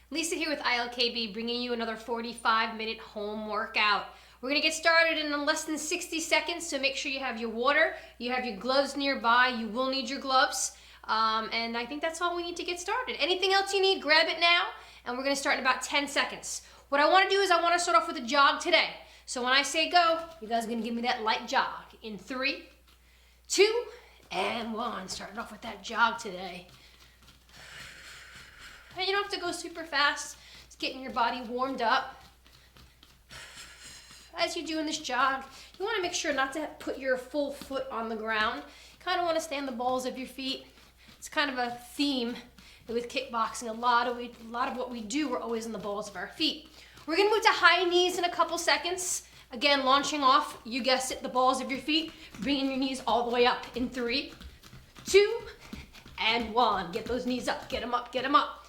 Lisa here with ILKB, bringing you another 45-minute home workout. We're going to get started in less than 60 seconds, so make sure you have your water, you have your gloves nearby. You will need your gloves, and I think that's all we need to get started. Anything else you need, grab it now, and we're going to start in about 10 seconds. What I want to do is I want to start off with a jog today. So when I say go, you guys are going to give me that light jog in 3, 2, and 1. Starting off with that jog today. And you don't have to go super fast. Just getting your body warmed up. As you're doing this jog, you want to make sure not to put your full foot on the ground. You kind of want to stay on the balls of your feet. It's kind of a theme with kickboxing. A lot of what we do, we're always on the balls of our feet. We're going to move to high knees in a couple seconds. Again, launching off, you guessed it, the balls of your feet. Bringing your knees all the way up in 3, 2, and 1. Get those knees up. Get them up. Get them up.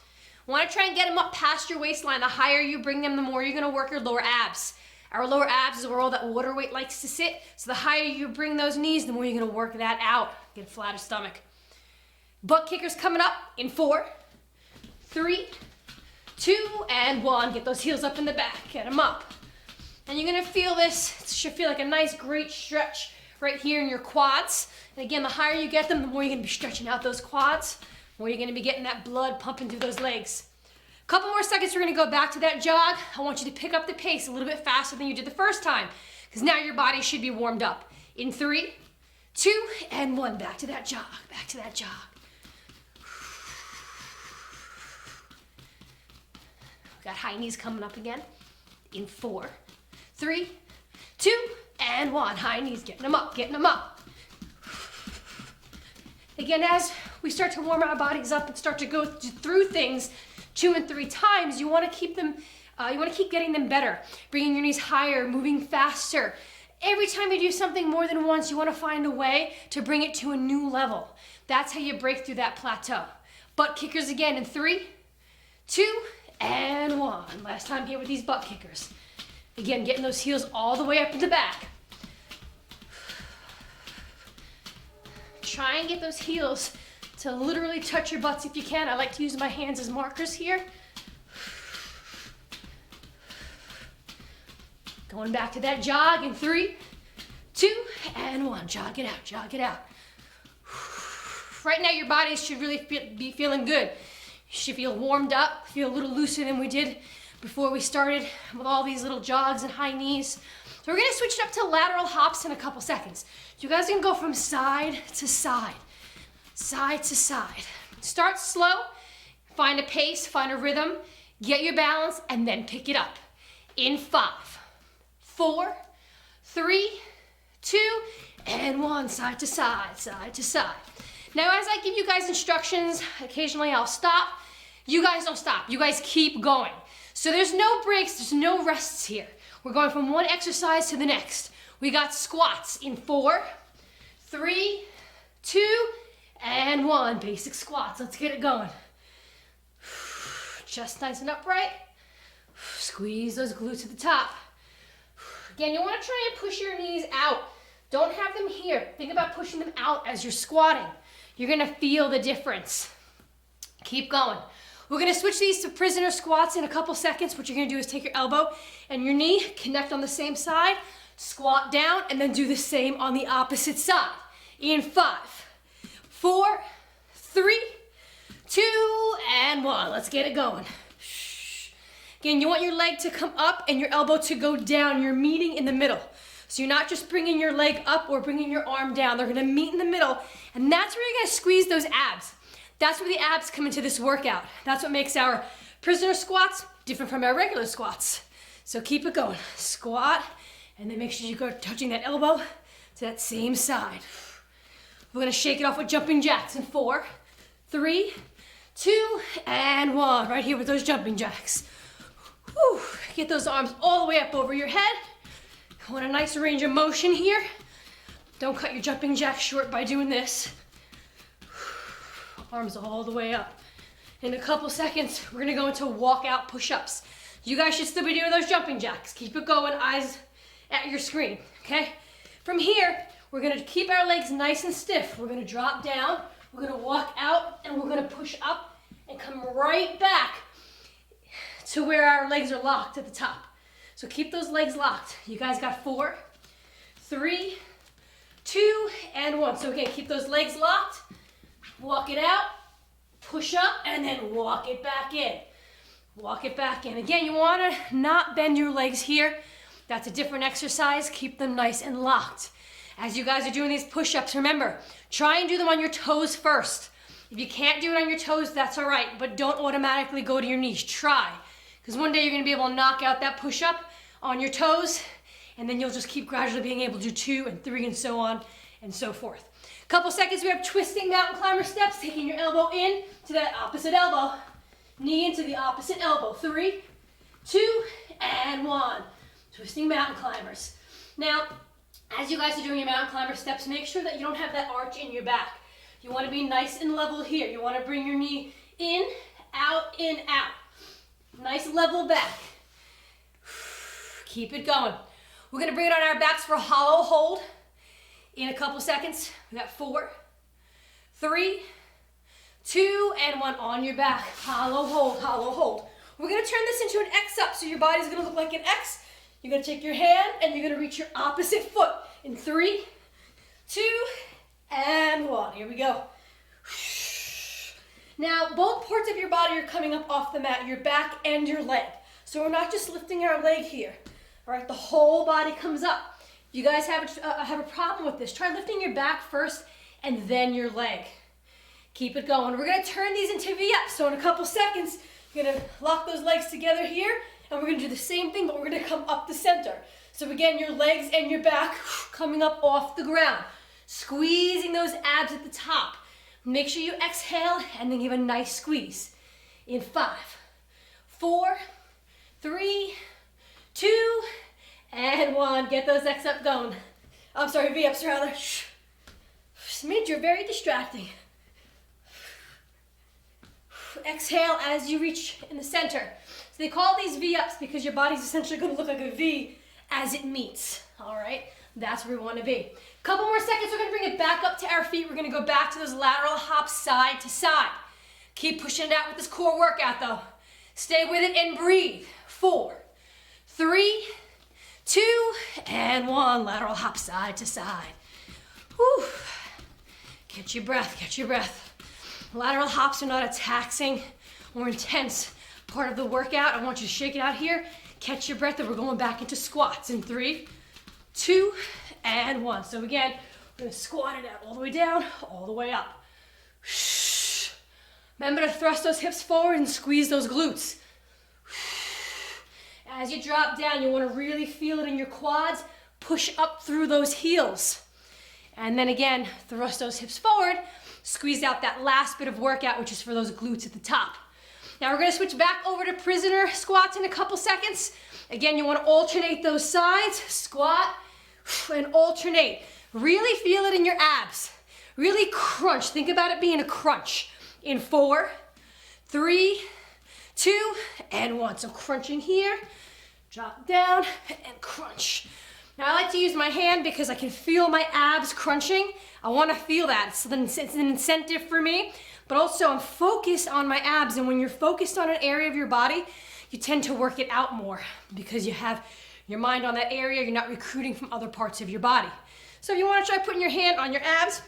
Want to try and get them up past your waistline. The higher you bring them, the more you're going to work your lower abs. Our lower abs is where all that water weight likes to sit. So the higher you bring those knees, the more you're going to work that out. Get a flatter stomach. Butt kickers coming up in 4, 3, 2, and 1. Get those heels up in the back. Get them up. And you're going to feel this. It should feel like a nice, great stretch right here in your quads. And again, the higher you get them, the more you're going to be stretching out those quads. Where you're going to be getting that blood pumping through those legs. A couple more seconds, we're going to go back to that jog. I want you to pick up the pace a little bit faster than you did the first time, because now your body should be warmed up. In 3, 2, and 1. Back to that jog. Back to that jog. Got high knees coming up again. In 4, 3, 2, and 1. High knees, getting them up, getting them up. Again, as we start to warm our bodies up and start to go through things 2 and 3 times, you want to keep them, keep getting them better. Bringing your knees higher, moving faster. Every time you do something more than once, you want to find a way to bring it to a new level. That's how you break through that plateau. Butt kickers again in 3, 2, and 1. Last time here with these butt kickers. Again, getting those heels all the way up in the back. Try and get those heels to literally touch your butts if you can. I like to use my hands as markers here. Going back to that jog in 3, 2, and 1. Jog it out, jog it out. Right now your body should really be feeling good. You should feel warmed up, feel a little looser than we did before we started with all these little jogs and high knees. So we're going to switch it up to lateral hops in a couple seconds. You guys can go from side to side, side to side. Start slow, find a pace, find a rhythm, get your balance, and then pick it up. In 5, 4, 3, 2, and 1. Side to side, side to side. Now as I give you guys instructions, occasionally I'll stop. You guys don't stop. You guys keep going. So there's no breaks, there's no rests here. We're going from one exercise to the next. We got squats in 4, 3, 2, and 1. Basic squats. Let's get it going. Chest nice and upright. Squeeze those glutes to the top. Again, you want to try and push your knees out. Don't have them here. Think about pushing them out as you're squatting. You're going to feel the difference. Keep going. We're going to switch these to prisoner squats in a couple seconds. What you're going to do is take your elbow and your knee, connect on the same side, squat down, and then do the same on the opposite side. In 5, 4, 3, 2, and 1. Let's get it going. Again, you want your leg to come up and your elbow to go down. You're meeting in the middle. So you're not just bringing your leg up or bringing your arm down. They're going to meet in the middle, and that's where you're going to squeeze those abs. That's where the abs come into this workout. That's what makes our prisoner squats different from our regular squats. So keep it going. Squat, and then make sure you go touching that elbow to that same side. We're gonna shake it off with jumping jacks in 4, 3, 2, and 1. Right here with those jumping jacks. Whew. Get those arms all the way up over your head. Want a nice range of motion here. Don't cut your jumping jack short by doing this. Arms all the way up. In a couple seconds, we're gonna go into walkout push-ups. You guys should still be doing those jumping jacks. Keep it going, eyes at your screen, okay? From here, we're gonna keep our legs nice and stiff. We're gonna drop down, we're gonna walk out, and we're gonna push up and come right back to where our legs are locked at the top. So keep those legs locked. You guys got 4, 3, 2, and 1. So again, keep those legs locked. Walk it out, push up, and then walk it back in. Walk it back in. Again, you want to not bend your legs here. That's a different exercise. Keep them nice and locked. As you guys are doing these push-ups, remember, try and do them on your toes first. If you can't do it on your toes, that's all right, but don't automatically go to your knees. Try, because one day you're going to be able to knock out that push-up on your toes, and then you'll just keep gradually being able to do 2 and 3 and so on and so forth. Couple seconds, we have twisting mountain climber steps, taking your elbow in to that opposite elbow, knee into the opposite elbow. 3, 2, and 1. Twisting mountain climbers. Now, as you guys are doing your mountain climber steps, make sure that you don't have that arch in your back. You want to be nice and level here. You want to bring your knee in, out, in, out. Nice level back. Keep it going. We're going to bring it on our backs for a hollow hold in a couple seconds. We got 4, 3, 2, and 1 on your back. Hollow hold, hollow hold. We're going to turn this into an X up, so your body's going to look like an X. You're going to take your hand and you're going to reach your opposite foot in 3, 2, and 1. Here we go. Now, both parts of your body are coming up off the mat, your back and your leg. So we're not just lifting our leg here. All right, the whole body comes up. If you guys have a problem with this, try lifting your back first and then your leg. Keep it going. We're going to turn these into V-ups. So in a couple seconds, you're going to lock those legs together here. And we're going to do the same thing, but we're going to come up the center. So again, your legs and your back coming up off the ground. Squeezing those abs at the top. Make sure you exhale and then give a nice squeeze. In 5, 4, 3, 2, and 1. Get those X up going. I'm sorry, V-ups rather. Smidge, you're very distracting. Exhale as you reach in the center. So they call these V-ups because your body's essentially going to look like a V as it meets. All right, that's where we want to be. Couple more seconds, we're going to bring it back up to our feet. We're going to go back to those lateral hops side to side. Keep pushing it out with this core workout though. Stay with it and breathe. 4, 3, 2, and 1. Lateral hop side to side. Whew. Catch your breath, catch your breath. Lateral hops are not a taxing or intense part of the workout. I want you to shake it out here. Catch your breath, and we're going back into squats in 3, 2, and 1. So again, we're going to squat it out all the way down, all the way up. Remember to thrust those hips forward and squeeze those glutes. As you drop down, you want to really feel it in your quads. Push up through those heels. And then again, thrust those hips forward. Squeeze out that last bit of workout, which is for those glutes at the top. Now we're going to switch back over to prisoner squats in a couple seconds. Again, you want to alternate those sides. Squat and alternate. Really feel it in your abs. Really crunch. Think about it being a crunch. In 4, 3, 2, and 1. So crunching here, drop down, and crunch. Now I like to use my hand because I can feel my abs crunching. I want to feel that. It's an incentive for me. But also I'm focused on my abs, and when you're focused on an area of your body, you tend to work it out more because you have your mind on that area. You're not recruiting from other parts of your body. So if you want to try putting your hand on your abs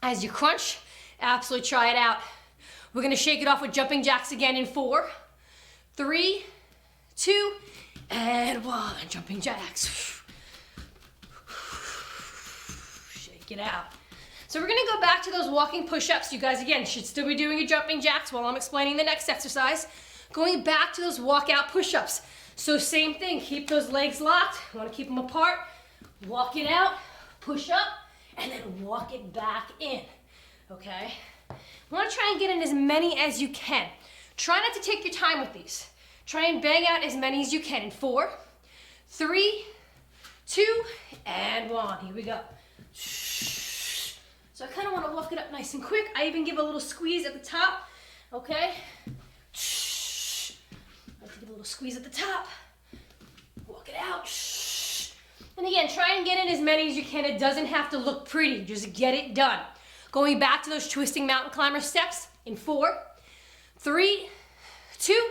as you crunch, absolutely try it out. We're going to shake it off with jumping jacks again in 4, 3, 2, and 1. Jumping jacks. Shake it out. So we're going to go back to those walking push-ups. You guys, again, should still be doing your jumping jacks while I'm explaining the next exercise. Going back to those walkout push-ups. So same thing, keep those legs locked. You want to keep them apart. Walk it out, push up, and then walk it back in. Okay? You want to try and get in as many as you can. Try not to take your time with these. Try and bang out as many as you can in 4, 3, 2, and 1. Here we go. So I kind of want to walk it up nice and quick. I even give a little squeeze at the top, okay? I like to give a little squeeze at the top. Walk it out. And again, try and get in as many as you can. It doesn't have to look pretty. Just get it done. Going back to those twisting mountain climber steps in 4, 3, 2,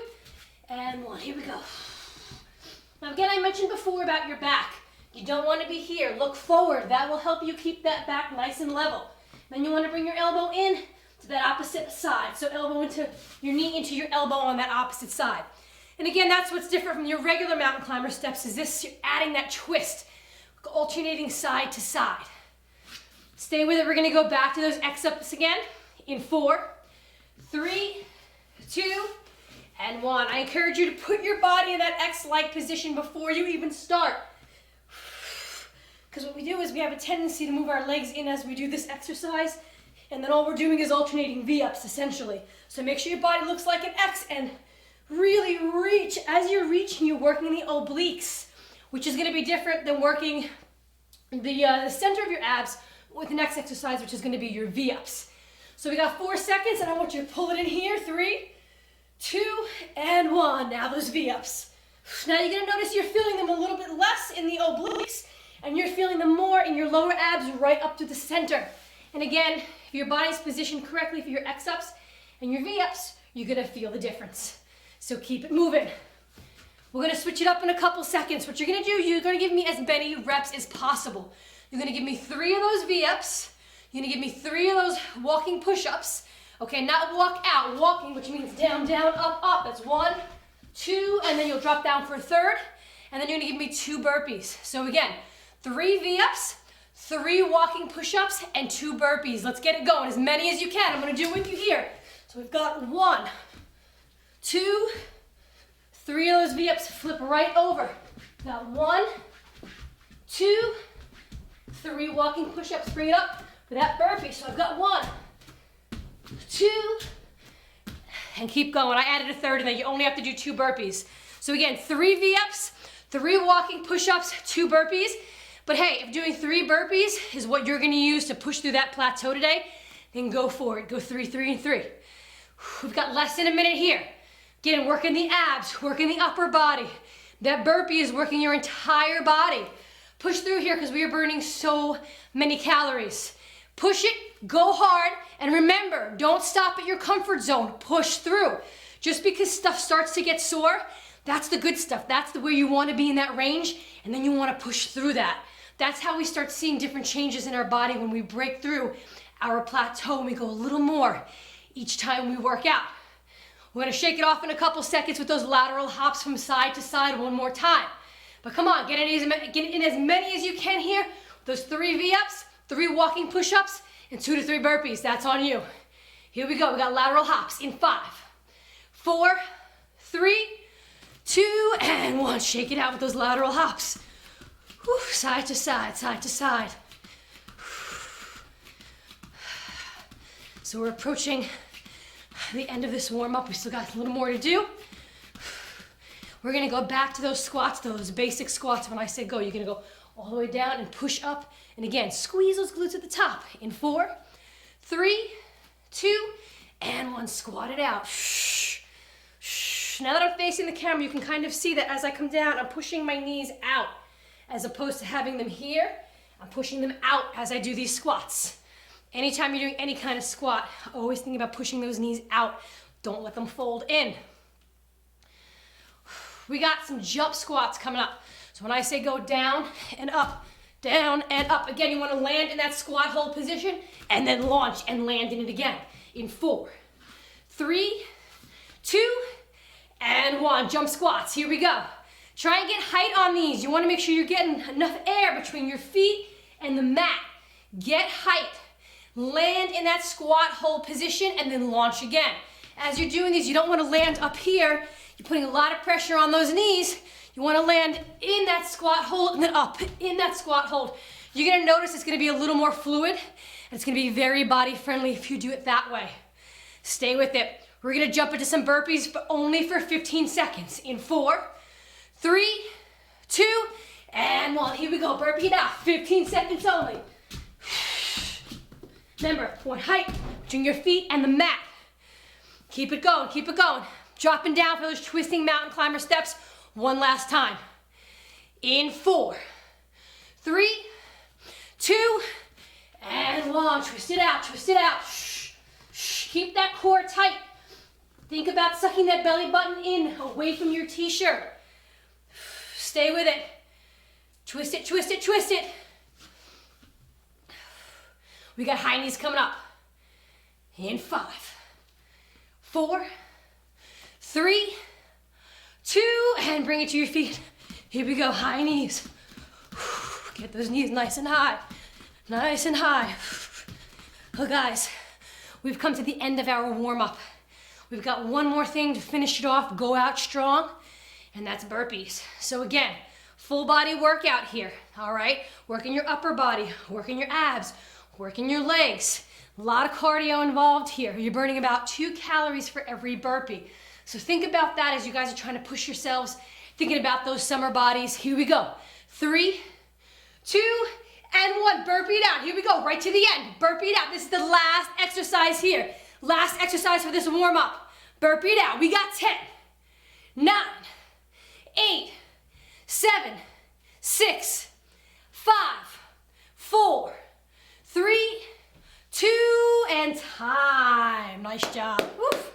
and 1. Here we go. Now again, I mentioned before about your back. You don't want to be here. Look forward. That will help you keep that back nice and level. Then you want to bring your elbow in to that opposite side. So elbow into your knee into your elbow on that opposite side. And again, that's what's different from your regular mountain climber steps is this, you're adding that twist, alternating side to side. Stay with it. We're going to go back to those X-ups again in 4, 3, 2, and 1. I encourage you to put your body in that X-like position before you even start. Because what we do is we have a tendency to move our legs in as we do this exercise, and then all we're doing is alternating V-ups essentially. So make sure your body looks like an X and really reach. As you're reaching, you're working the obliques, which is going to be different than working the center of your abs with the next exercise, which is going to be your V-ups. So we got 4 seconds, and I want you to pull it in here. 3, 2, and 1. Now those V-ups. Now you're going to notice you're feeling them a little bit less in the obliques, and you're feeling them more in your lower abs right up to the center. And again, if your body's positioned correctly for your X-ups and your V-ups, you're going to feel the difference. So keep it moving. We're going to switch it up in a couple seconds. What you're going to do, you're going to give me as many reps as possible. You're going to give me 3 of those V-ups. You're going to give me 3 of those walking push-ups. Okay, not walk out, walking, which means down, down, up, up. That's 1, 2, and then you'll drop down for a third. And then you're going to give me 2 burpees. So again, 3 V-ups, 3 walking push-ups, and 2 burpees. Let's get it going, as many as you can. I'm going to do it with you here. So we've got 1, 2, 3 of those V-ups, flip right over. Got 1, 2, 3 walking push-ups, bring it up for that burpee. So I've got 1, 2, and keep going. I added a third, and then you only have to do 2 burpees. So again, 3 V-ups, 3 walking push-ups, 2 burpees. But hey, if doing 3 burpees is what you're going to use to push through that plateau today, then go for it. Go 3, 3, and 3. We've got less than a minute here. Again, working the abs, working the upper body. That burpee is working your entire body. Push through here because we are burning so many calories. Push it, go hard, and remember, don't stop at your comfort zone. Push through. Just because stuff starts to get sore, that's the good stuff. That's the way you want to be in that range, and then you want to push through that. That's how we start seeing different changes in our body when we break through our plateau and we go a little more each time we work out. We're going to shake it off in a couple seconds with those lateral hops from side to side one more time. But come on, get in as many as you can here. Those 3 V-ups, 3 walking push-ups, and 2 to 3 burpees. That's on you. Here we go. We got lateral hops in 5, 4, 3, 2, and 1. Shake it out with those lateral hops. Whew, side to side, side to side. So we're approaching the end of this warm-up. We still got a little more to do. We're gonna go back to those squats, those basic squats. When I say go, you're gonna go all the way down and push up. And again, squeeze those glutes at the top. In 4, 3, 2, and 1. Squat it out. Shh. Shh. Now that I'm facing the camera, you can kind of see that as I come down, I'm pushing my knees out. As opposed to having them here, I'm pushing them out as I do these squats. Anytime you're doing any kind of squat, always think about pushing those knees out. Don't let them fold in. We got some jump squats coming up. So when I say go down and up, again, you want to land in that squat hold position and then launch and land in it again. In 4, 3, 2, and 1. Jump squats. Here we go. Try and get height on these. You want to make sure you're getting enough air between your feet and the mat. Get height. Land in that squat hold position and then launch again. As you're doing these, you don't want to land up here. You're putting a lot of pressure on those knees. You want to land in that squat hold and then up in that squat hold. You're going to notice it's going to be a little more fluid. And it's going to be very body friendly if you do it that way. Stay with it. We're going to jump into some burpees, but only for 15 seconds. In 4, 3, 2, and 1. Here we go. Burpee now. 15 seconds only. Remember, want height between your feet and the mat. Keep it going. Keep it going. Dropping down for those twisting mountain climber steps one last time. In 4, 3, 2, and 1. Twist it out. Twist it out. Shh. Shh. Keep that core tight. Think about sucking that belly button in, away from your t-shirt. Stay with it. Twist it, twist it, twist it. We got high knees coming up. In 5, 4, 3, 2, and bring it to your feet. Here we go, high knees. Get those knees nice and high. Nice and high. Oh guys, we've come to the end of our warm-up. We've got one more thing to finish it off, go out strong, and that's burpees. So again, full body workout here, all right? Working your upper body, working your abs, working your legs. A lot of cardio involved here. You're burning about 2 calories for every burpee. So think about that as you guys are trying to push yourselves, thinking about those summer bodies. Here we go. 3, 2, and 1. Burpee it out. Here we go, right to the end. Burpee it out. This is the last exercise here. Last exercise for this warm-up. Burpee it out. We got 10, 9, 8, 7, 6, 5, 4, 3, 2, and time. Nice job. Woof.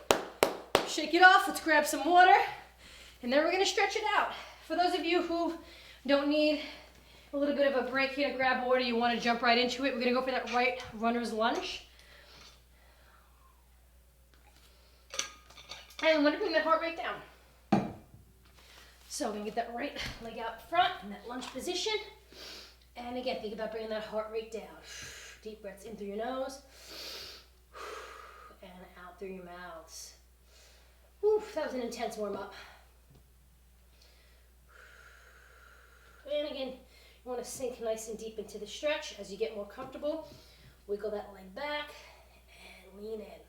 Shake it off. Let's grab some water. And then we're going to stretch it out. For those of you who don't need a little bit of a break here to grab water, you want to jump right into it, we're going to go for that right runner's lunge. And I'm going to bring that heart rate down. So we're going to get that right leg out front in that lunge position. And again, think about bringing that heart rate down. Deep breaths in through your nose and out through your mouths. Oof, that was an intense warm-up. And again, you want to sink nice and deep into the stretch. As you get more comfortable, wiggle that leg back and lean in.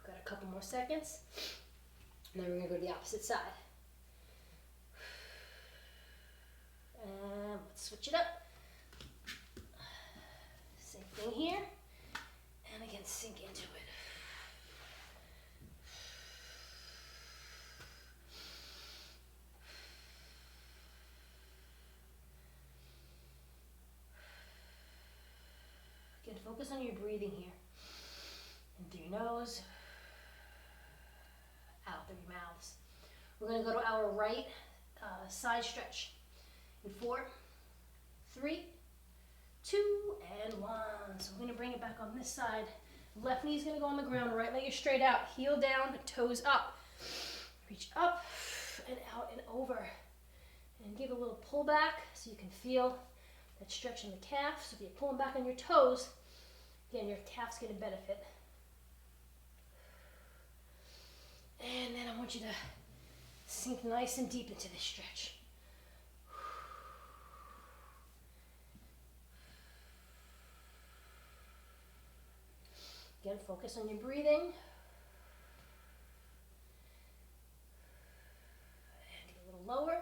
Got a couple more seconds. And then we're going to go to the opposite side. And let's switch it up. Same thing here. And again, sink into it. Again, focus on your breathing here. In through your nose, out through your mouths. We're going to go to our right side stretch. In 4, 3, 2, and 1. So we're going to bring it back on this side. Left knee is going to go on the ground. Right leg is straight out. Heel down, toes up. Reach up and out and over. And give a little pull back so you can feel that stretch in the calf. So if you're pulling back on your toes, again, your calf's going to benefit. And then I want you to sink nice and deep into this stretch. Again, focus on your breathing. And get a little lower.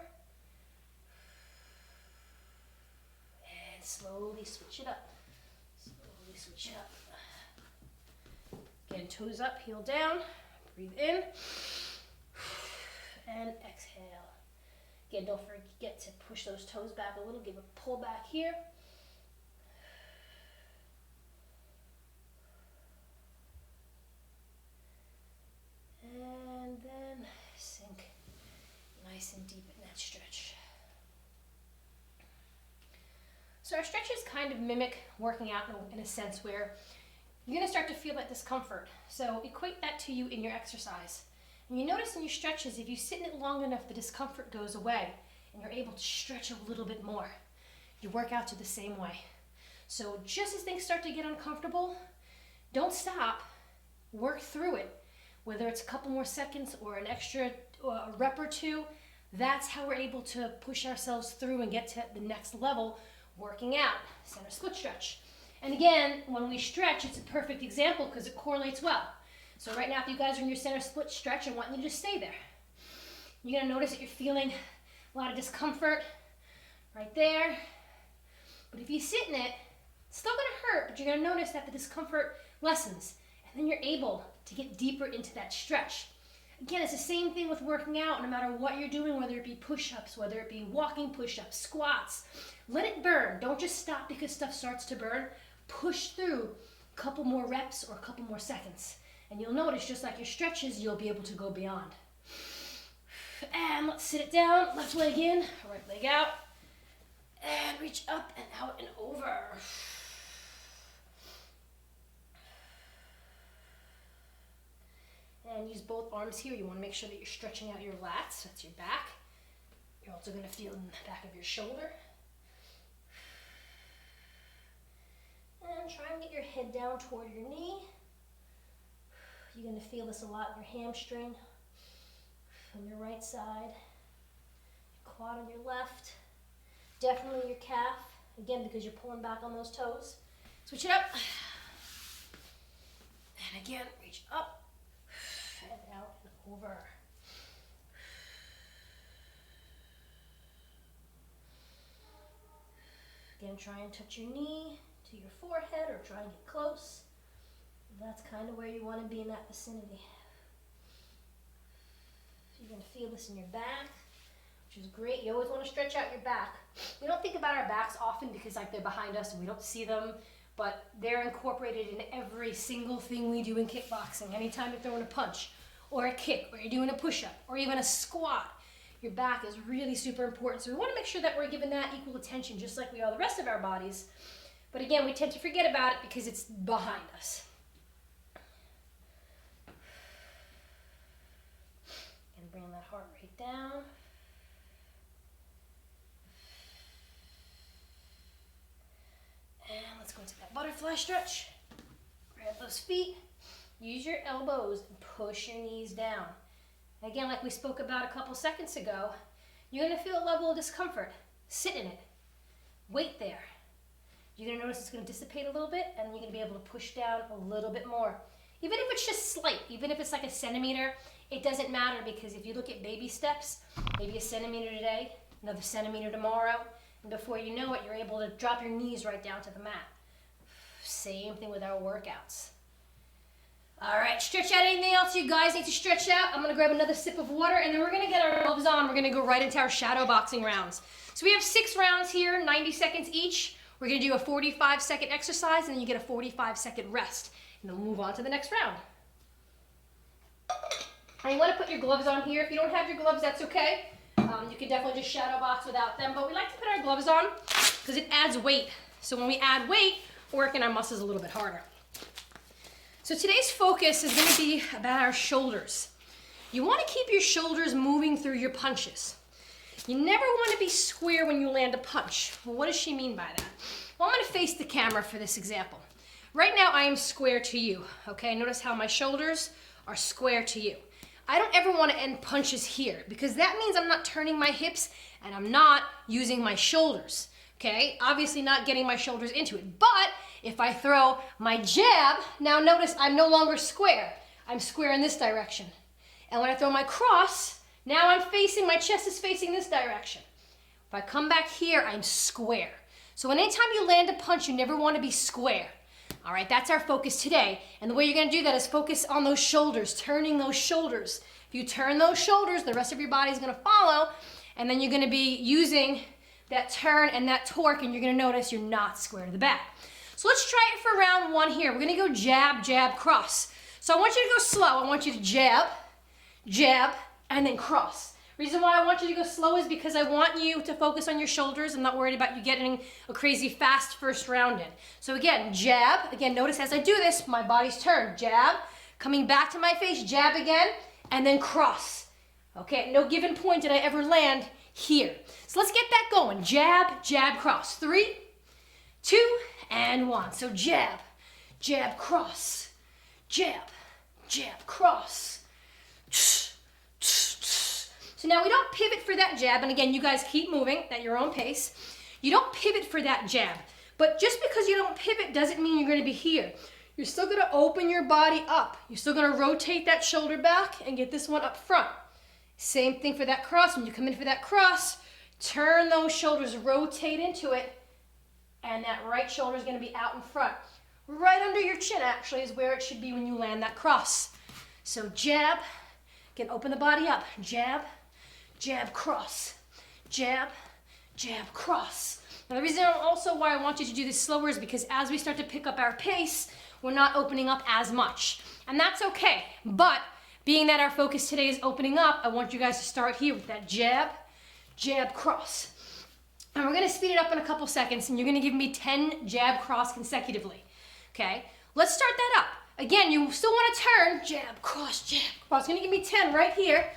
And slowly switch it up. Slowly switch it up. Again, toes up, heel down. Breathe in. And exhale. Again, don't forget to push those toes back a little. Give a pull back here. And then sink nice and deep in that stretch. So our stretches kind of mimic working out in a sense where you're going to start to feel that discomfort. So equate that to you in your exercise. And you notice in your stretches, if you sit in it long enough, the discomfort goes away and you're able to stretch a little bit more. Your workouts are the same way. So just as things start to get uncomfortable, don't stop. Work through it. Whether it's a couple more seconds or an extra a rep or two, that's how we're able to push ourselves through and get to the next level working out. Center split stretch. And again, when we stretch, it's a perfect example because it correlates well. So right now, if you guys are in your center split stretch, I want you to just stay there. You're going to notice that you're feeling a lot of discomfort right there. But if you sit in it, it's still going to hurt, but you're going to notice that the discomfort lessens. And then you're able to get deeper into that stretch. Again, it's the same thing with working out, no matter what you're doing, whether it be push-ups, whether it be walking push-ups, squats. Let it burn. Don't just stop because stuff starts to burn. Push through a couple more reps or a couple more seconds. And you'll notice, just like your stretches, you'll be able to go beyond. And let's sit it down, left leg in, right leg out. And reach up and out and over. And use both arms here. You want to make sure that you're stretching out your lats, that's your back. You're also going to feel in the back of your shoulder. And try and get your head down toward your knee. You're going to feel this a lot in your hamstring on your right side, your quad on your left, definitely your calf, again because you're pulling back on those toes. Switch it up. And again, reach up and out and over. Again, try and touch your knee to your forehead or try and get close. That's kind of where you want to be, in that vicinity. You're going to feel this in your back, which is great. You always want to stretch out your back. We don't think about our backs often because they're behind us and we don't see them, but they're incorporated in every single thing we do in kickboxing. Anytime you're throwing a punch or a kick or you're doing a push-up or even a squat, your back is really super important. So we want to make sure that we're giving that equal attention just like we are the rest of our bodies. But again, we tend to forget about it because it's behind us. And bring that heart rate down. And let's go into that butterfly stretch. Grab those feet. Use your elbows and push your knees down. Again, like we spoke about a couple seconds ago, you're going to feel a level of discomfort. Sit in it. Wait there. You're going to notice it's going to dissipate a little bit, and you're going to be able to push down a little bit more. Even if it's just slight, even if it's like a centimeter, it doesn't matter, because if you look at baby steps, maybe a centimeter today, another centimeter tomorrow, and before you know it, you're able to drop your knees right down to the mat. Same thing with our workouts. All right, stretch out anything else you guys need to stretch out. I'm gonna grab another sip of water, and then we're gonna get our gloves on. We're gonna go right into our shadow boxing rounds. So we have 6 rounds here, 90 seconds each. We're gonna do a 45-second exercise, and then you get a 45-second rest. And then we'll move on to the next round. And you wanna put your gloves on here. If you don't have your gloves, that's okay. You can definitely just shadow box without them, but we like to put our gloves on because it adds weight. So when we add weight, we're working our muscles a little bit harder. So today's focus is going to be about our shoulders. You want to keep your shoulders moving through your punches. You never want to be square when you land a punch. Well, what does she mean by that? Well, I'm going to face the camera for this example. Right now, I am square to you, okay? Notice how my shoulders are square to you. I don't ever want to end punches here because that means I'm not turning my hips and I'm not using my shoulders, okay? Obviously not getting my shoulders into it, but if I throw my jab, now notice I'm no longer square. I'm square in this direction. And when I throw my cross, now I'm facing, my chest is facing this direction. If I come back here, I'm square. So anytime you land a punch, you never want to be square. All right, that's our focus today. And the way you're going to do that is focus on those shoulders, turning those shoulders. If you turn those shoulders, the rest of your body is going to follow, and then you're going to be using that turn and that torque, and you're going to notice you're not square to the back. So let's try it for round 1 here. We're going to go jab, jab, cross. So I want you to go slow. I want you to jab, jab, and then cross. Reason why I want you to go slow is because I want you to focus on your shoulders. I'm not worried about you getting a crazy fast first round in. So again, jab. Again, notice as I do this, my body's turned. Jab, coming back to my face, jab again, and then cross. Okay, at no given point did I ever land here. So let's get that going. Jab, jab, cross. 3, 2, and 1. So jab, jab, cross, jab, jab, cross. So now we don't pivot for that jab, and again, you guys keep moving at your own pace. You don't pivot for that jab, but just because you don't pivot doesn't mean you're going to be here. You're still going to open your body up. You're still going to rotate that shoulder back and get this one up front. Same thing for that cross. When you come in for that cross, turn those shoulders, rotate into it, and that right shoulder is going to be out in front. Right under your chin, actually, is where it should be when you land that cross. So jab, again, open the body up. Jab, jab, cross. Jab, jab, cross. Now, the reason also why I want you to do this slower is because as we start to pick up our pace, we're not opening up as much. And that's okay. But being that our focus today is opening up, I want you guys to start here with that jab, jab, cross. And we're gonna speed it up in a couple seconds, and you're gonna give me 10 jab, cross consecutively, okay? Let's start that up. Again, you still wanna turn, jab, cross, jab, cross. You're gonna give me 10 right here.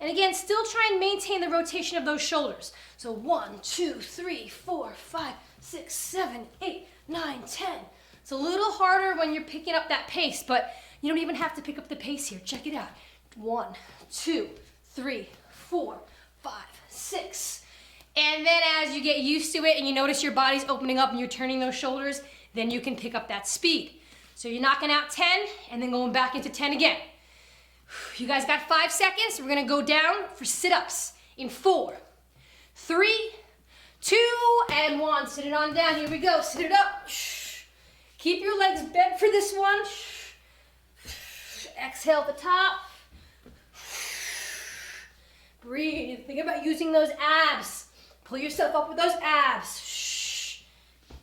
And again, still try and maintain the rotation of those shoulders. So 1, 2, 3, 4, 5, 6, 7, 8, 9, 10. It's a little harder when you're picking up that pace, but you don't even have to pick up the pace here. Check it out. 1, 2, 3, 4, 5, 6. And then as you get used to it and you notice your body's opening up and you're turning those shoulders, then you can pick up that speed. So you're knocking out 10 and then going back into 10 again. You guys got 5 seconds. We're gonna go down for sit-ups in 4, 3, 2, and 1. Sit it on down. Here we go. Sit it up. Keep your legs bent for this one. Exhale at the top. Breathe. Think about using those abs. Pull yourself up with those abs.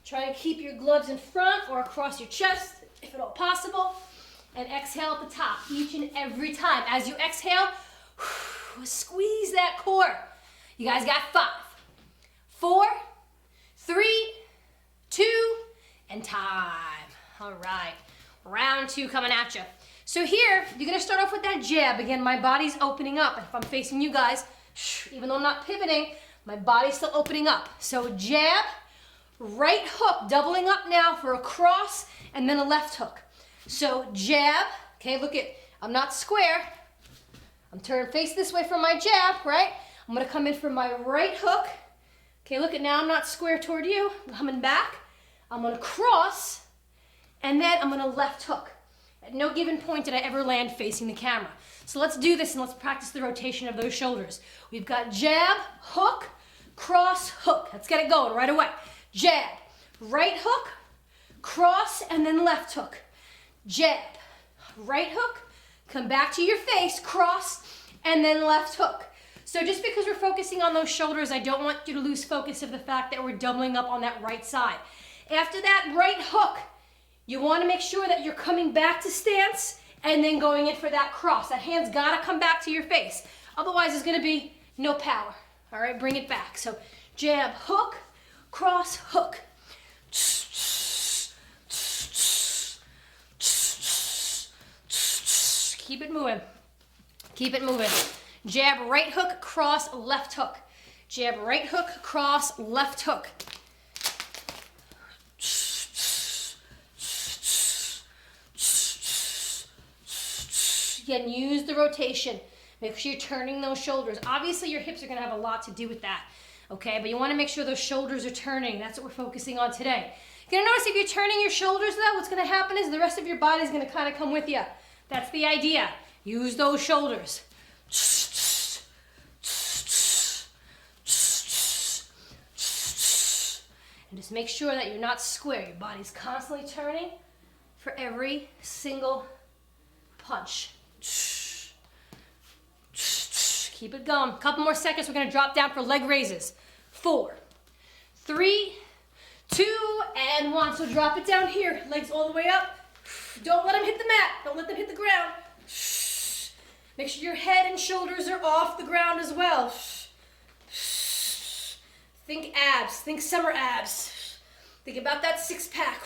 Try and keep your gloves in front or across your chest, if at all possible. And exhale at the top each and every time. As you exhale, squeeze that core. You guys got 5, 4, 3, 2, and time. All right, round 2 coming at you. So here, you're gonna start off with that jab. Again, my body's opening up. If I'm facing you guys, even though I'm not pivoting, my body's still opening up. So jab, right hook, doubling up now for a cross and then a left hook. So jab, okay, look at, I'm not square. I'm turned face this way for my jab, right? I'm gonna come in for my right hook. Okay, look at now, I'm not square toward you. I'm coming back. I'm gonna cross, and then I'm gonna left hook. At no given point did I ever land facing the camera. So let's do this and let's practice the rotation of those shoulders. We've got jab, hook, cross, hook. Let's get it going right away. Jab, right hook, cross, and then left hook. Jab, right hook, come back to your face, cross, and then left hook. So just because we're focusing on those shoulders, I don't want you to lose focus of the fact that we're doubling up on that right side. After that right hook, you want to make sure that you're coming back to stance and then going in for that cross. That hand's got to come back to your face. Otherwise, there's going to be no power. All right, bring it back. So jab, hook, cross, hook. Keep it moving. Keep it moving. Jab, right hook, cross, left hook. Jab, right hook, cross, left hook. Again, use the rotation. Make sure you're turning those shoulders. Obviously, your hips are going to have a lot to do with that, okay? But you want to make sure those shoulders are turning. That's what we're focusing on today. You're going to notice if you're turning your shoulders, though, what's going to happen is the rest of your body is going to kind of come with you. That's the idea. Use those shoulders. And just make sure that you're not square. Your body's constantly turning for every single punch. Keep it going. A couple more seconds. We're going to drop down for leg raises. 4, 3, 2, and 1. So drop it down here. Legs all the way up. Don't let them hit the mat. Don't let them hit the ground. Make sure your head and shoulders are off the ground as well. Think abs. Think summer abs. Think about that 6-pack.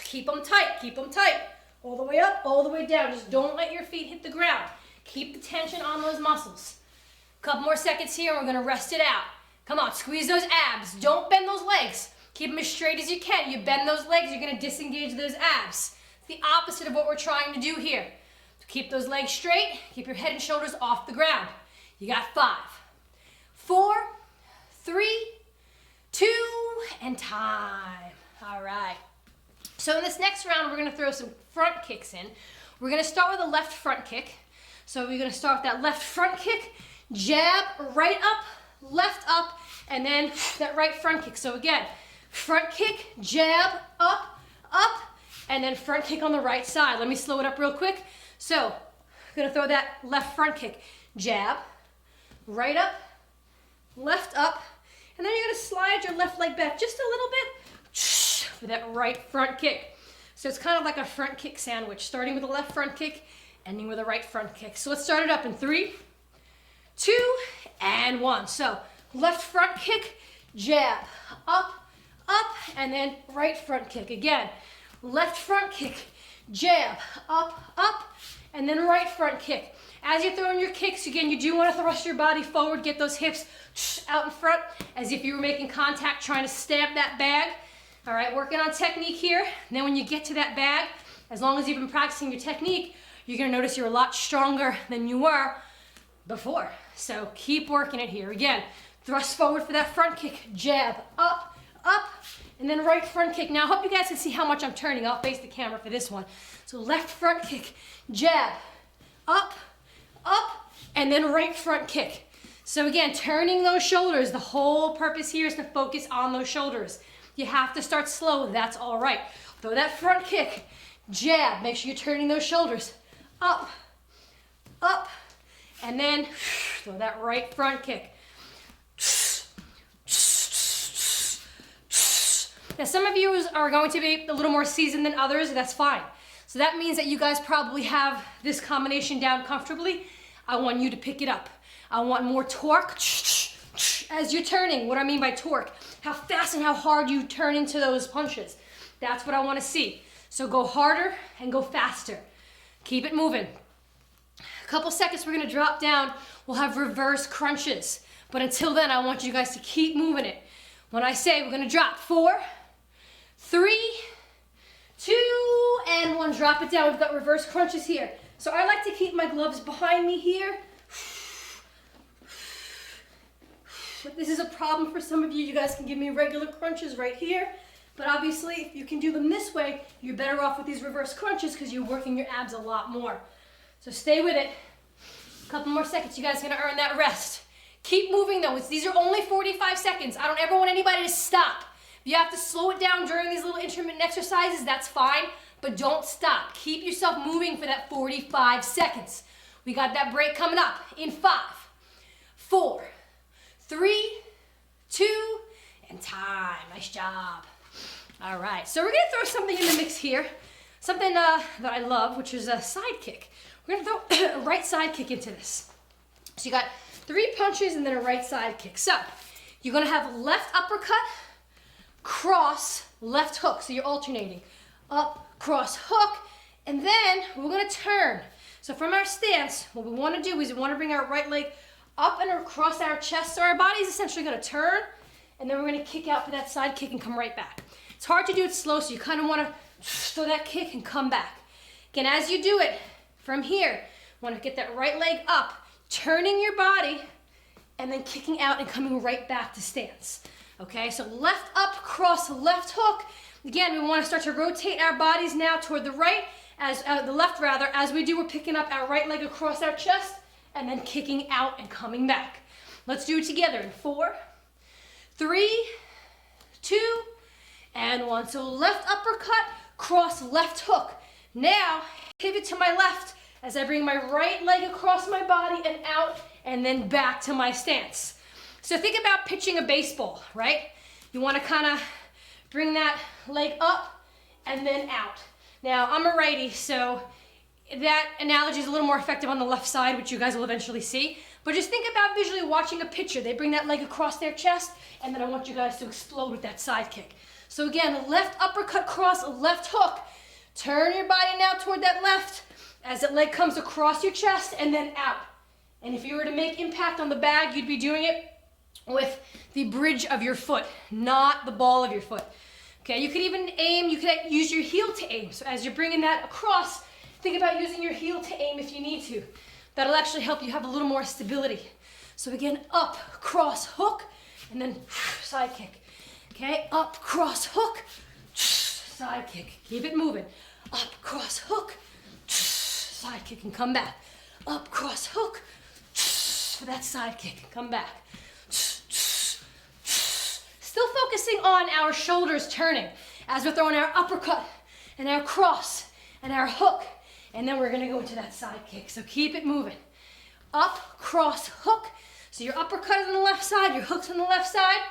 Keep them tight. Keep them tight. All the way up, all the way down. Just don't let your feet hit the ground. Keep the tension on those muscles. Couple more seconds here, and we're gonna rest it out. Come on, squeeze those abs. Don't bend those legs. Keep them as straight as you can. You bend those legs, you're gonna disengage those abs. It's the opposite of what we're trying to do here. So keep those legs straight. Keep your head and shoulders off the ground. You got 5, 4, 3, 2, and time. All right. So in this next round, we're gonna throw some front kicks in. We're gonna start with a left front kick. So we're gonna start with that left front kick, jab, right up, and then that right front kick. So again, front kick, jab, up, and then front kick on the right side. Let me slow it up real quick. So I'm gonna throw that left front kick, jab, right up, left up, and then you're gonna slide your left leg back just a little bit for that right front kick. So it's kind of like a front kick sandwich, starting with a left front kick, ending with a right front kick. So let's start it up in 3, 2, and 1. So left front kick, jab, up, up, and then right front kick. Again, left front kick, jab, up, up, and then right front kick. As you're throwing your kicks, again, you do want to thrust your body forward, get those hips out in front as if you were making contact, trying to stamp that bag. All right, working on technique here. And then when you get to that bag, as long as you've been practicing your technique, you're gonna notice you're a lot stronger than you were before. So keep working it here. Again, thrust forward for that front kick, jab, up, up, and then right front kick. Now I hope you guys can see how much I'm turning. I'll face the camera for this one. So left front kick, jab, up, up, and then right front kick. So again, turning those shoulders. The whole purpose here is to focus on those shoulders. You have to start slow, that's all right. Throw that front kick, jab, make sure you're turning those shoulders. Up, up, and then throw that right front kick. Now some of you are going to be a little more seasoned than others, that's fine. So that means that you guys probably have this combination down comfortably. I want you to pick it up. I want more torque as you're turning. What do I mean by torque? How fast and how hard you turn into those punches. That's what I want to see. So go harder and go faster. Keep it moving. A couple seconds, we're going to drop down. We'll have reverse crunches. But until then, I want you guys to keep moving it. When I say we're going to drop 4, 3, 2, and 1. Drop it down. We've got reverse crunches here. So I like to keep my gloves behind me here. This is a problem for some of you. You guys can give me regular crunches right here. But obviously, if you can do them this way, you're better off with these reverse crunches because you're working your abs a lot more. So stay with it. A couple more seconds. You guys are going to earn that rest. Keep moving though. These are only 45 seconds. I don't ever want anybody to stop. If you have to slow it down during these little intermittent exercises, that's fine. But don't stop. Keep yourself moving for that 45 seconds. We got that break coming up in 5, 4, 3, 2, and time. Nice job. All right, so we're gonna throw something in the mix here. Something that I love, which is a side kick. We're gonna throw a right side kick into this. So you got 3 punches and then a right side kick. So you're gonna have left uppercut, cross, left hook. So you're alternating. Up, cross, hook, and then we're gonna turn. So from our stance, what we wanna do is we wanna bring our right leg up and across our chest. So our body is essentially gonna turn, and then we're gonna kick out for that side kick and come right back. It's hard to do it slow, so you kind of wanna throw that kick and come back. Again, as you do it, from here, wanna get that right leg up, turning your body, and then kicking out and coming right back to stance. Okay, so left up, cross, left hook. Again, we wanna start to rotate our bodies now toward the right, as the left rather. As we do, we're picking up our right leg across our chest, and then kicking out and coming back. Let's do it together in 4, 3, 2, and 1. So left uppercut, cross left hook. Now, pivot to my left as I bring my right leg across my body and out, and then back to my stance. So think about pitching a baseball, right? You wanna kinda bring that leg up and then out. Now, I'm a righty, so that analogy is a little more effective on the left side, which you guys will eventually see. But just think about visually watching a pitcher. They bring that leg across their chest, and then I want you guys to explode with that side kick. So again, left uppercut, cross, left hook. Turn your body now toward that left as that leg comes across your chest and then out. And if you were to make impact on the bag, you'd be doing it with the bridge of your foot, not the ball of your foot. Okay, you could even aim, you could use your heel to aim. So as you're bringing that across, think about using your heel to aim if you need to. That'll actually help you have a little more stability. So again, up, cross, hook, and then side kick. Okay, up, cross, hook, side kick. Keep it moving. Up, cross, hook, side kick, and come back. Up, cross, hook, for that side kick, come back. Still focusing on our shoulders turning as we're throwing our uppercut and our cross and our hook, and then we're gonna go into that side kick. So keep it moving. Up, cross, hook. So your uppercut is on the left side, your hook's on the left side,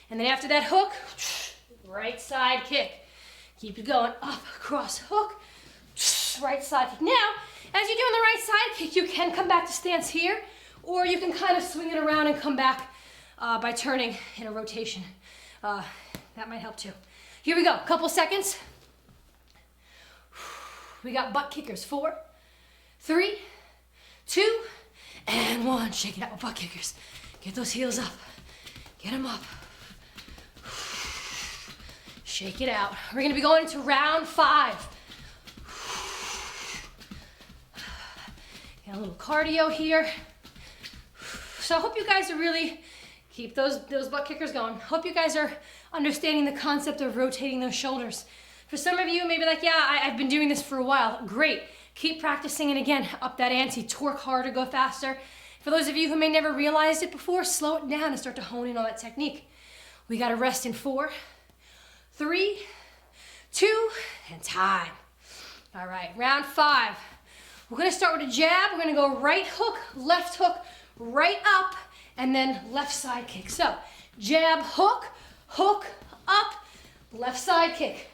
and then after that hook, right side kick. Keep it going, up, cross, hook, right side kick. Now, as you're doing the right side kick, you can come back to stance here, or you can kind of swing it around and come back by turning in a rotation. That might help too. Here we go, couple seconds. We got butt kickers, 4, 3, 2, and 1. Shake it out with butt kickers. Get those heels up. Get them up. Shake it out. We're gonna be going into round 5. Got a little cardio here. So I hope you guys are really, keep those butt kickers going. Hope you guys are understanding the concept of rotating those shoulders. For some of you, maybe like, yeah, I've been doing this for a while. Great. Keep practicing, and again, up that ante. Torque harder, go faster. For those of you who may never realized it before, slow it down and start to hone in on that technique. We got to rest in 4, 3, 2, and time. All right, round 5. We're going to start with a jab. We're going to go right hook, right up, and then left side kick. So jab, hook, hook, up, left side kick.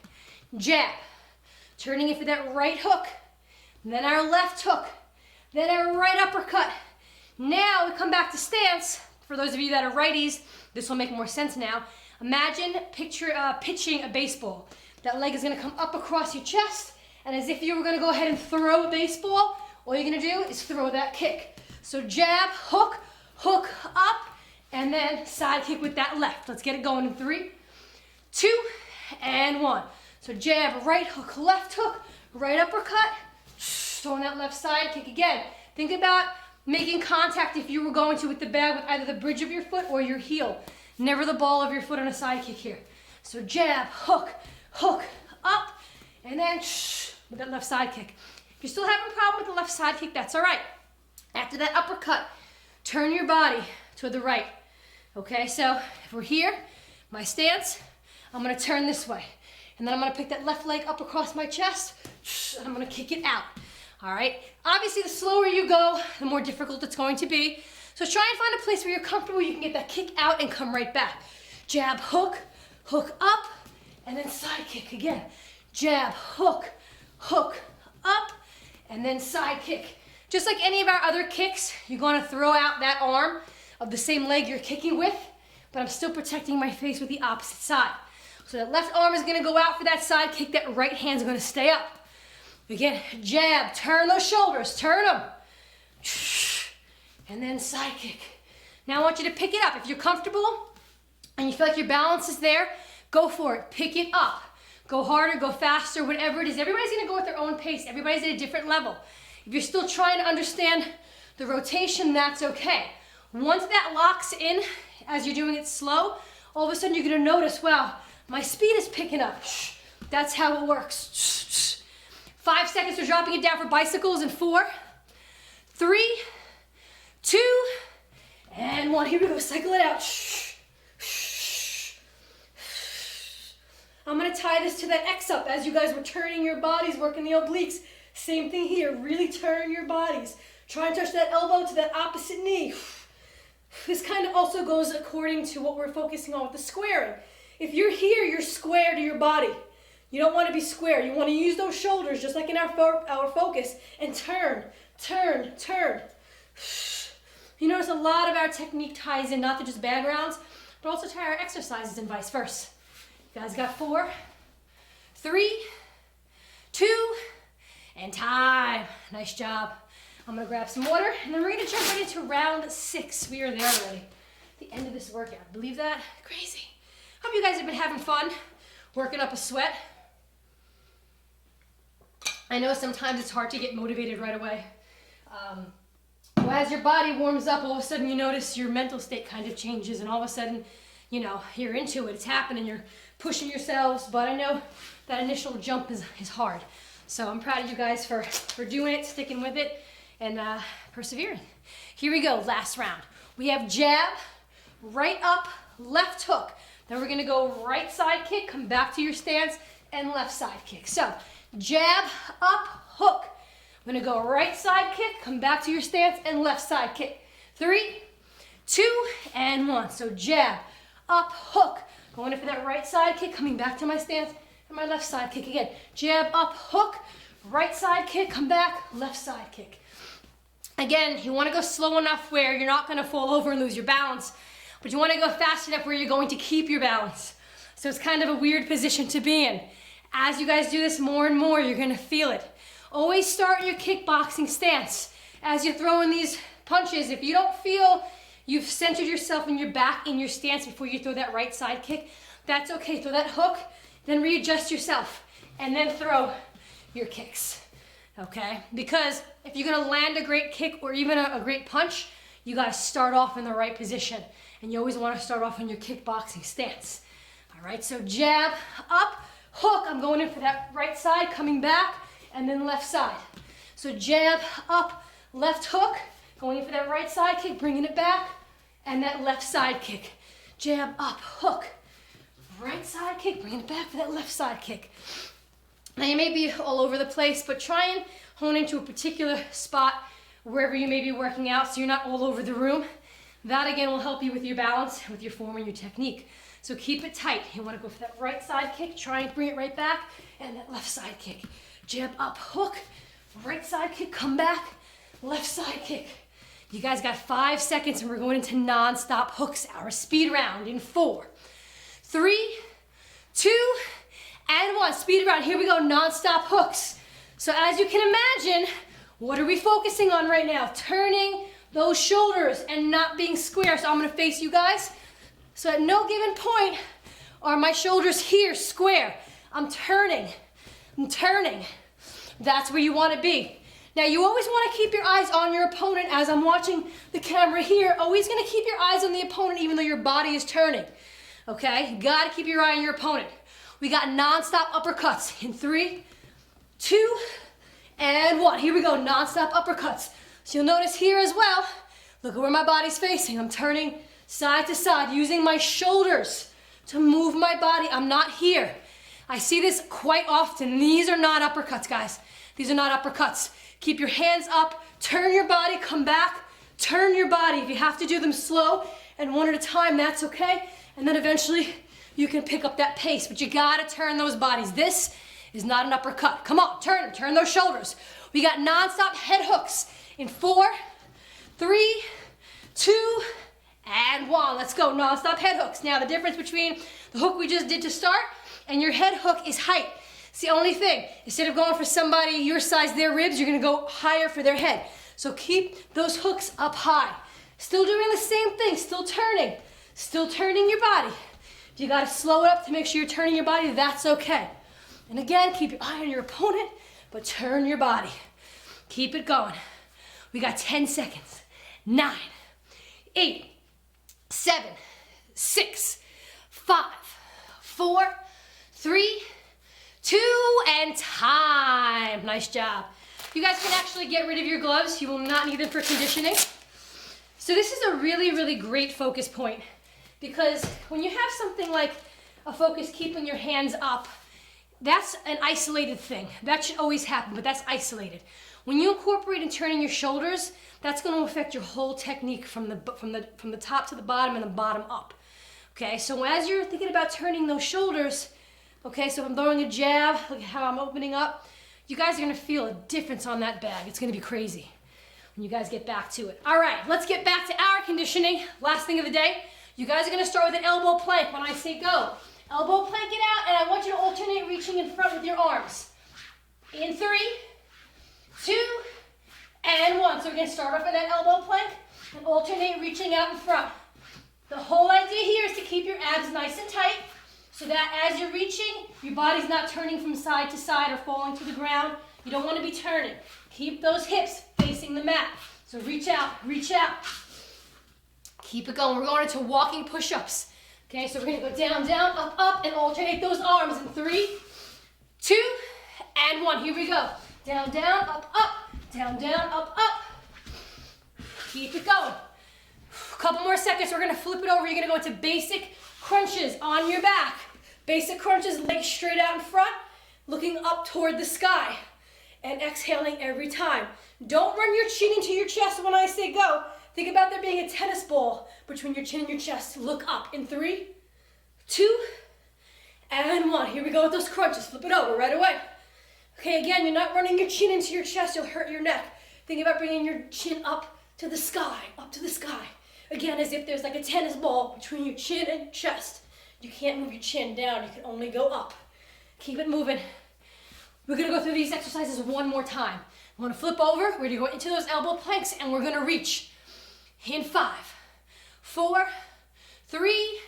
Jab, turning it for that right hook, then our left hook, then our right uppercut. Now we come back to stance. For those of you that are righties, this will make more sense now. Imagine pitching a baseball. That leg is gonna come up across your chest, and as if you were gonna go ahead and throw a baseball, all you're gonna do is throw that kick. So jab, hook, hook up, and then side kick with that left. Let's get it going in 3, 2, and 1. So jab, right hook, right uppercut, throwing that left side kick again. Think about making contact if you were going to with the bag with either the bridge of your foot or your heel. Never the ball of your foot on a side kick here. So jab, hook, hook, up, and then with that left side kick. If you're still having a problem with the left side kick, that's all right. After that uppercut, turn your body to the right. Okay, so if we're here, my stance, I'm gonna turn this way. And then I'm gonna pick that left leg up across my chest, and I'm gonna kick it out. All right? Obviously, the slower you go, the more difficult it's going to be. So try and find a place where you're comfortable, you can get that kick out and come right back. Jab, hook, hook up, and then side kick again. Jab, hook, hook up, and then side kick. Just like any of our other kicks, you're gonna throw out that arm of the same leg you're kicking with, but I'm still protecting my face with the opposite side. So that left arm is gonna go out for that side kick, that right hand's gonna stay up. Again, jab, turn those shoulders, turn them. And then side kick. Now I want you to pick it up. If you're comfortable and you feel like your balance is there, go for it, pick it up. Go harder, go faster, whatever it is. Everybody's gonna go at their own pace. Everybody's at a different level. If you're still trying to understand the rotation, that's okay. Once that locks in, as you're doing it slow, all of a sudden you're gonna notice, wow, my speed is picking up. That's how it works. 5 seconds, we're dropping it down for bicycles in 4, 3, 2, and 1. Here we go, cycle it out. I'm gonna tie this to that X up as you guys were turning your bodies, working the obliques. Same thing here, really turn your bodies. Try and touch that elbow to that opposite knee. This kind of also goes according to what we're focusing on with the squaring. If you're here, you're square to your body. You don't want to be square. You want to use those shoulders just like in our focus and turn, turn, turn. You notice a lot of our technique ties in not to just bag rounds, but also to our exercises and vice versa. You guys got 4, 3, 2, and time. Nice job. I'm gonna grab some water and then we're gonna jump right into round 6. We are there already. The end of this workout. Believe that? Crazy. Hope you guys have been having fun working up a sweat. I know sometimes it's hard to get motivated right away. Well, as your body warms up, all of a sudden you notice your mental state kind of changes, and all of a sudden, you know, you're into it, it's happening, you're pushing yourselves, but I know that initial jump is hard. So I'm proud of you guys for doing it, sticking with it, and persevering. Here we go, last round. We have jab, right up, left hook. Then we're gonna go right side kick, come back to your stance, and left side kick. So, jab, up, hook. I'm gonna go right side kick, come back to your stance, and left side kick. 3, 2, and 1. So jab, up, hook. Going in for that right side kick, coming back to my stance, and my left side kick again. Jab, up, hook, right side kick, come back, left side kick. Again, you want to go slow enough where you're not going to fall over and lose your balance, but you want to go fast enough where you're going to keep your balance. So it's kind of a weird position to be in. As you guys do this more and more, you're going to feel it. Always start your kickboxing stance. As you're throwing these punches, if you don't feel you've centered yourself in your back in your stance before you throw that right side kick, that's okay. Throw that hook, then readjust yourself, and then throw your kicks, okay? Because if you're gonna land a great kick or even a great punch, you gotta start off in the right position. And you always wanna start off in your kickboxing stance. All right, so jab, up, hook. I'm going in for that right side, coming back, and then left side. So jab, up, left hook, going in for that right side kick, bringing it back, and that left side kick. Jab, up, hook, right side kick, bringing it back for that left side kick. Now you may be all over the place, but try and hone into a particular spot wherever you may be working out so you're not all over the room. That again will help you with your balance, with your form and your technique. So keep it tight. You want to go for that right side kick, try and bring it right back, and that left side kick. Jab, up, hook, right side kick, come back, left side kick. You guys got 5 seconds and we're going into non-stop hooks, our speed round in 4, 3, 2, and 1. Speed round, here we go, non-stop hooks. So as you can imagine, what are we focusing on right now? Turning those shoulders and not being square. So I'm gonna face you guys. So at no given point are my shoulders here square. I'm turning. That's where you wanna be. Now you always wanna keep your eyes on your opponent as I'm watching the camera here. Always gonna keep your eyes on the opponent even though your body is turning. Okay, you gotta keep your eye on your opponent. We got non-stop uppercuts in 3, 2, and 1. Here we go, non-stop uppercuts. So you'll notice here as well, look at where my body's facing. I'm turning side to side, using my shoulders to move my body. I'm not here. I see this quite often. These are not uppercuts, guys. These are not uppercuts. Keep your hands up, turn your body, come back, turn your body. If you have to do them slow and one at a time, that's okay. And then eventually you can pick up that pace, but you gotta turn those bodies. This is not an uppercut. Come on, turn those shoulders. We got non-stop head hooks in 4, 3, 2, and 1. Let's go, non-stop head hooks. Now the difference between the hook we just did to start and your head hook is height. It's the only thing. Instead of going for somebody your size, their ribs, you're gonna go higher for their head. So keep those hooks up high. Still doing the same thing, still turning your body. If you gotta slow it up to make sure you're turning your body, that's okay. And again, keep your eye on your opponent, but turn your body. Keep it going. We got 10 seconds. 9, 8, 7, 6, 5, 4, 3, 2, and time. Nice job. You guys can actually get rid of your gloves. You will not need them for conditioning. So this is a really, really great focus point because when you have something like a focus keeping your hands up, that's an isolated thing. That should always happen, but that's isolated. When you incorporate and turning your shoulders, that's going to affect your whole technique from the top to the bottom and the bottom up. Okay, so as you're thinking about turning those shoulders, okay, so if I'm throwing a jab, look at how I'm opening up, you guys are going to feel a difference on that bag. It's going to be crazy when you guys get back to it. All right, let's get back to our conditioning. Last thing of the day, you guys are going to start with an elbow plank when I say go. Elbow plank it out, and I want you to alternate reaching in front with your arms. In 3, 2, and 1. So we're going to start off with that elbow plank and alternate reaching out in front. The whole idea here is to keep your abs nice and tight so that as you're reaching, your body's not turning from side to side or falling to the ground. You don't want to be turning. Keep those hips facing the mat. So reach out, reach out. Keep it going. We're going into walking push-ups. Okay, so we're going to go down, down, up, up, and alternate those arms in 3, 2, and 1. Here we go. Down, down, up, up, down, down, up, up. Keep it going. A couple more seconds. We're going to flip it over. You're going to go into basic crunches on your back. Basic crunches, legs straight out in front, looking up toward the sky, and exhaling every time. Don't run your chin into your chest when I say go. Think about there being a tennis ball between your chin and your chest. Look up in 3, 2, and 1. Here we go with those crunches. Flip it over right away. Okay, again, you're not running your chin into your chest. You'll hurt your neck. Think about bringing your chin up to the sky, up to the sky. Again, as if there's like a tennis ball between your chin and your chest. You can't move your chin down. You can only go up. Keep it moving. We're going to go through these exercises one more time. I'm going to flip over. We're going to go into those elbow planks, and we're going to reach in 5, 4, 3,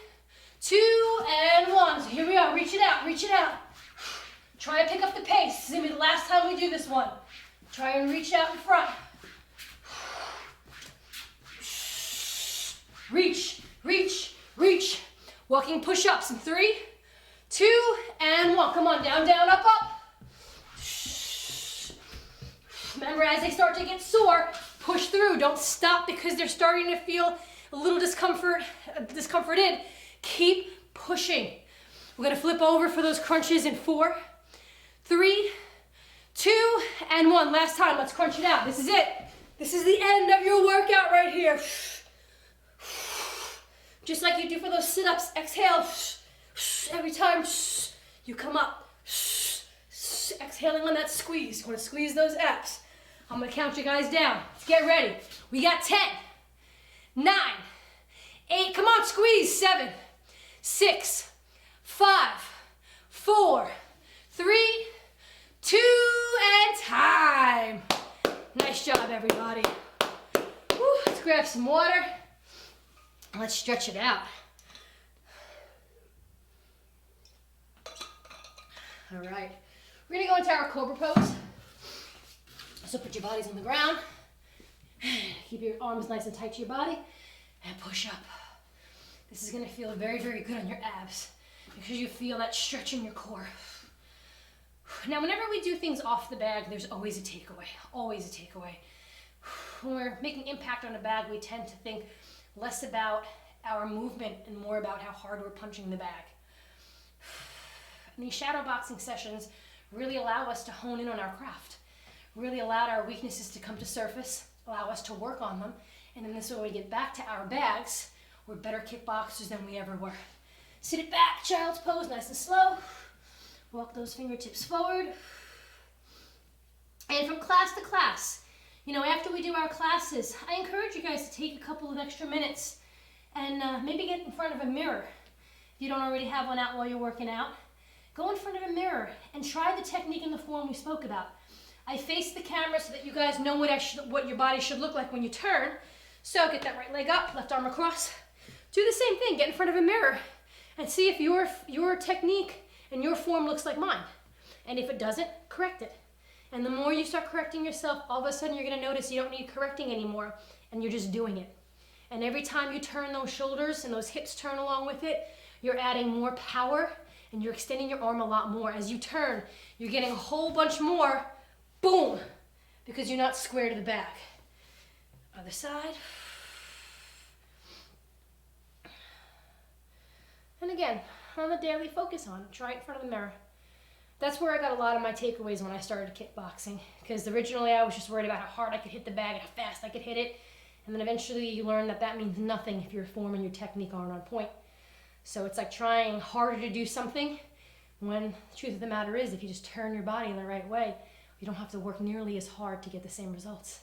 2, and 1. So here we are. Reach it out. Reach it out. Try and pick up the pace. This is going to be the last time we do this one. Try and reach out in front. Reach, reach, reach. Walking push-ups in 3, 2, and 1. Come on, down, down, up, up. Remember, as they start to get sore, push through. Don't stop because they're starting to feel a little discomforted. Keep pushing. We're gonna flip over for those crunches in 4, 3, 2, and 1. Last time, let's crunch it out. This is it. This is the end of your workout right here. Just like you do for those sit-ups, exhale. Every time you come up, exhaling on that squeeze. You wanna squeeze those abs. I'm gonna count you guys down. Let's get ready. We got 10, 9, 8, come on, squeeze. 7, 6, 5, 4, 3, 2, and time. Nice job, everybody. Woo, let's grab some water. Let's stretch it out. All right, we're gonna go into our cobra pose. So put your bodies on the ground. Keep your arms nice and tight to your body and push up. This is gonna feel very, very good on your abs because you feel that stretch in your core. Now, whenever we do things off the bag, there's always a takeaway, always a takeaway. When we're making impact on a bag, we tend to think less about our movement and more about how hard we're punching the bag. And these shadow boxing sessions really allow us to hone in on our craft, really allow our weaknesses to come to surface, allow us to work on them, and then this way when we get back to our bags, we're better kickboxers than we ever were. Sit it back, child's pose, nice and slow. Walk those fingertips forward. And from class to class, you know, after we do our classes, I encourage you guys to take a couple of extra minutes and maybe get in front of a mirror. If you don't already have one out while you're working out, go in front of a mirror and try the technique and the form we spoke about. I face the camera so that you guys know what your body should look like when you turn. So get that right leg up, left arm across. Do the same thing, get in front of a mirror and see if your technique and your form looks like mine. And if it doesn't, correct it. And the more you start correcting yourself, all of a sudden you're gonna notice you don't need correcting anymore and you're just doing it. And every time you turn those shoulders and those hips turn along with it, you're adding more power and you're extending your arm a lot more. As you turn, you're getting a whole bunch more, boom, because you're not square to the back. Other side. And again, on the daily focus on, try it in front of the mirror. That's where I got a lot of my takeaways when I started kickboxing, because originally I was just worried about how hard I could hit the bag and how fast I could hit it. And then eventually you learn that that means nothing if your form and your technique aren't on point. So it's like trying harder to do something when the truth of the matter is if you just turn your body in the right way, you don't have to work nearly as hard to get the same results.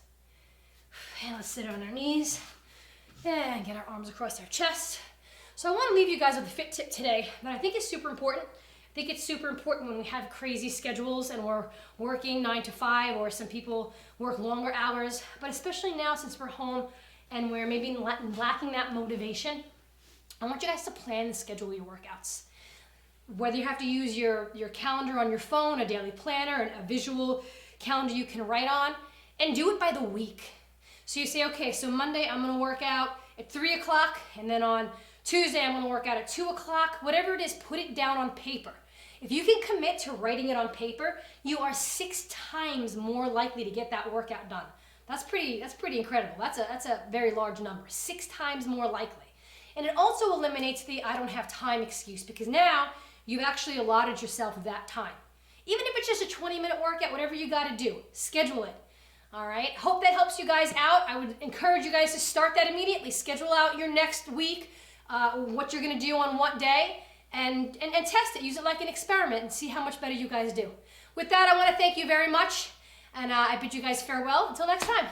And let's sit on our knees and get our arms across our chest. So I want to leave you guys with a fit tip today that I think is super important. I think it's super important when we have crazy schedules and we're working 9 to 5, or some people work longer hours, but especially now since we're home and we're maybe lacking that motivation, I want you guys to plan and schedule your workouts. Whether you have to use your calendar on your phone, a daily planner, and a visual calendar you can write on, and do it by the week. So you say, okay, so Monday I'm gonna work out at 3 o'clock, and then on Tuesday I'm gonna work out at 2 o'clock. Whatever it is, put it down on paper. If you can commit to writing it on paper, you are 6 times more likely to get that workout done. That's pretty incredible. That's a very large number, 6 times more likely. And it also eliminates the I don't have time excuse, because now you've actually allotted yourself that time. Even if it's just a 20-minute workout, whatever you gotta do, schedule it. All right, hope that helps you guys out. I would encourage you guys to start that immediately. Schedule out your next week, what you're gonna do on what day, and test it. Use it like an experiment and see how much better you guys do. With that, I want to thank you very much, and I bid you guys farewell. Until next time.